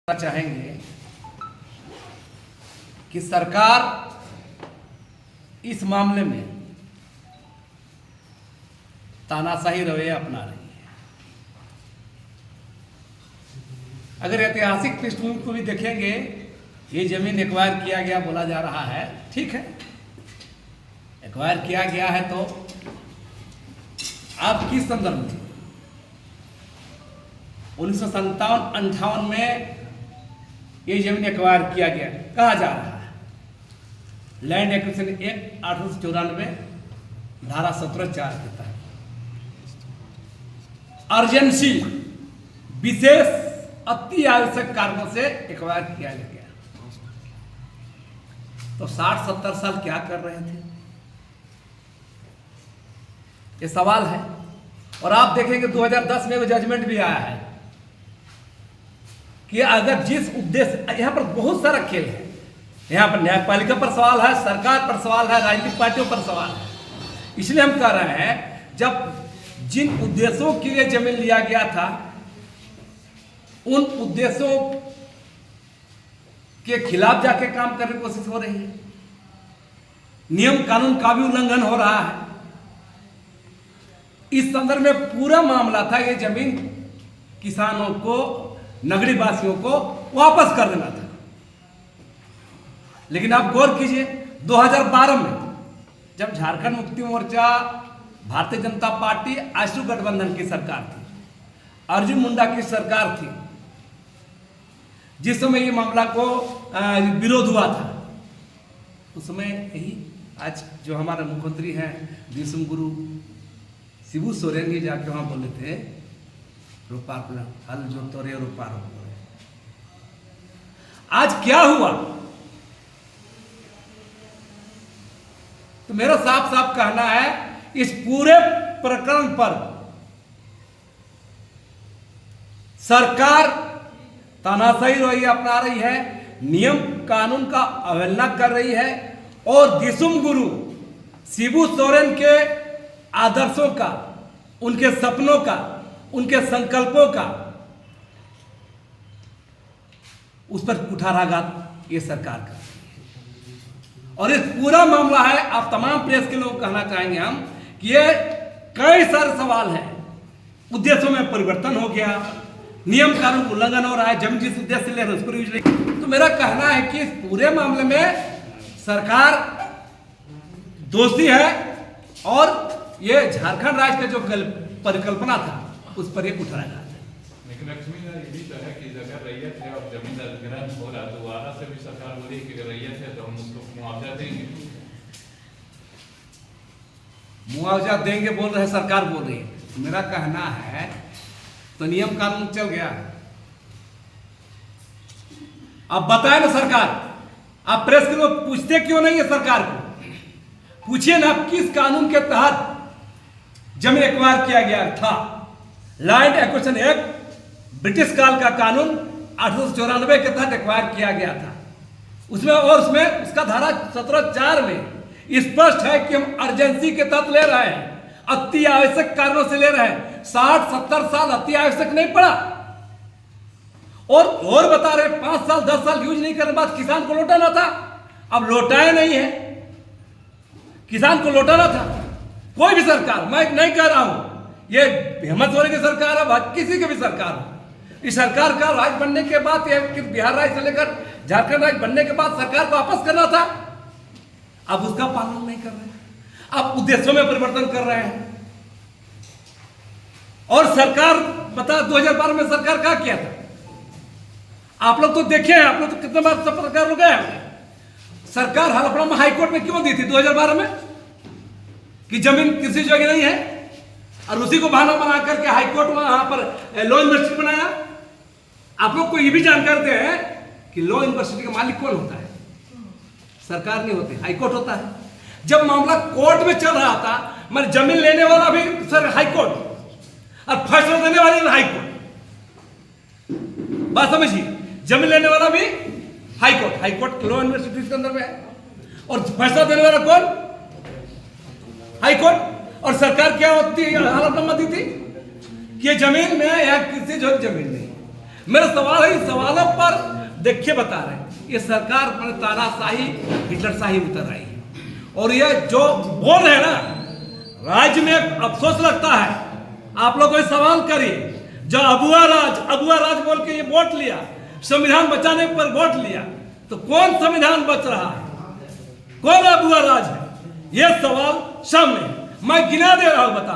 चाहेंगे कि सरकार इस मामले में तानाशाही रवैया अपना रही है। अगर ऐतिहासिक पृष्ठभूमि को भी देखेंगे, ये जमीन एक्वायर किया गया बोला जा रहा है, ठीक है, एक्वायर किया गया है, तो आप किस संदर्भ में 1957-58 में ये जमीन एक्वायर किया गया कहा जा रहा है? लैंड एक्विजिशन एक्ट 1894 धारा 17(4) के तहत अर्जेंसी विशेष अति आवश्यक कारणों से एक्वायर किया गया। तो 60-70 साल क्या कर रहे थे, ये सवाल है। और आप देखेंगे 2010 में वो जजमेंट भी आया है कि अगर जिस उद्देश्य, यहां पर बहुत सारा खेल है, यहां पर न्यायपालिका पर सवाल है, सरकार पर सवाल है, राजनीतिक पार्टियों पर सवाल है। इसलिए हम कह रहे हैं, जब जिन उद्देश्यों के लिए जमीन लिया गया था, उन उद्देश्यों के खिलाफ जाके काम करने की कोशिश हो रही है, नियम कानून का भी उल्लंघन हो रहा है। इस संदर्भ में पूरा मामला था, ये जमीन किसानों को, नगरी वासियों को वापस कर देना था। लेकिन आप गौर कीजिए, 2012 में जब झारखंड मुक्ति मोर्चा, भारतीय जनता पार्टी, आशु गठबंधन की सरकार थी, अर्जुन मुंडा की सरकार थी, जिस समय ये मामला को विरोध हुआ था, उस समय यही आज जो हमारे मुख्यमंत्री हैं दिसुम गुरु शिबू सोरेन जी जाके वहां बोले थे, रोपार हल जो तोरे रोपार हो। आज क्या हुआ? तो मेरा साफ साफ कहना है, इस पूरे प्रकरण पर सरकार तानाशाही रवैया अपना रही है, नियम कानून का अवहेलना कर रही है, और दिसुम गुरु शिबू सोरेन के आदर्शों का, उनके सपनों का, उनके संकल्पों का, उस पर कुठाराघात ये सरकार का। और ये पूरा मामला है, आप तमाम प्रेस के लोग कहना चाहेंगे हम कि ये कई सारे सवाल हैं, उद्देश्यों में परिवर्तन हो गया, नियम कानून उल्लंघन हो रहा है, जमीन जिस उद्देश्य से ले रहे उसको यूज नहीं। तो मेरा कहना है कि इस पूरे मामले में सरकार दोषी है, और ये झारखंड राज्य का जो परिकल्पना था उस पर ये कुठाराघात है। लेकिन लक्ष्मी ये भी तो है कि अगर रैयत है और जमीन अधिग्रहण हो रहा, तो वहां से भी सरकार बोली कि अगर रैयत है तो हम उसको मुआवजा देंगे। मुआवजा देंगे बोल रहे हैं, सरकार बोल रही है। मेरा कहना है, तो नियम कानून चल गया। अब बताए ना सरकार, आप प्रेस के लोग पूछते क्यों नहीं है सरकार को? पूछिए ना, किस कानून के तहत जमीन एक्वायर किया गया था? लैंड एक्विजिशन एक्ट ब्रिटिश काल का कानून 1894 के तहत एक्वायर किया गया था। उसमें उसका धारा 17(4) में स्पष्ट है कि हम अर्जेंसी के तहत ले रहे हैं, अति आवश्यक कारणों से ले रहे हैं। 60-70 साल अति आवश्यक नहीं पड़ा, और बता रहे 5 साल 10 साल यूज नहीं करने के बाद किसान को लौटाना था। अब लौटाया नहीं है, किसान को लौटाना था। कोई भी सरकार, मैं नहीं कह रहा हूं ये हेमंत सोरेन की सरकार है, किसी की भी सरकार हो, इस सरकार का राज बनने के बाद, बिहार राज्य से लेकर झारखंड राज्य बनने के बाद सरकार को वापस करना था। अब उसका पालन नहीं कर रहे हैं, अब उद्देश्यों में परिवर्तन कर रहे हैं। और सरकार बता 2012 में सरकार क्या किया था? आप लोग तो देखे हैं, आप लोग तो कितने बार सरकार हो गए। सरकार हलफड़ा में हाईकोर्ट में क्यों दी थी 2012 में कि जमीन किसी जगह नहीं है, और उसी को बहाना बना करके हाईकोर्ट में वहां पर लॉ यूनिवर्सिटी बनाया। आप लोग को ये भी जानकारी हैं कि लॉ यूनिवर्सिटी का मालिक कौन होता है? सरकार नहीं होती, हाईकोर्ट होता है। जब मामला कोर्ट में चल रहा था, मतलब जमीन लेने वाला भी सर हाईकोर्ट, और फैसला देने वाली भी हाईकोर्ट। बात समझिए, जमीन लेने वाला भी हाईकोर्ट, हाईकोर्ट लॉ यूनिवर्सिटी के अंदर में है, और फैसला देने वाला कौन? हाईकोर्ट। और सरकार क्या होती है, हलफनामा दी थी कि जमीन में या किसी जो जमीन नहीं। मेरा सवाल है, इस सवालों पर देखिए बता रहे हैं ये सरकार अपने तानाशाही हिटलरशाही उतर आई है। और ये जो बोल रहे हैं ना, राज्य में अफसोस लगता है। आप लोग कोई सवाल करिए, जो अबुआ राज बोल के ये वोट लिया, संविधान बचाने पर वोट लिया, तो कौन संविधान बच रहा है, कौन अबुआ राज है, ये सवाल सामने। मैं गिना दे रहा हूं, बता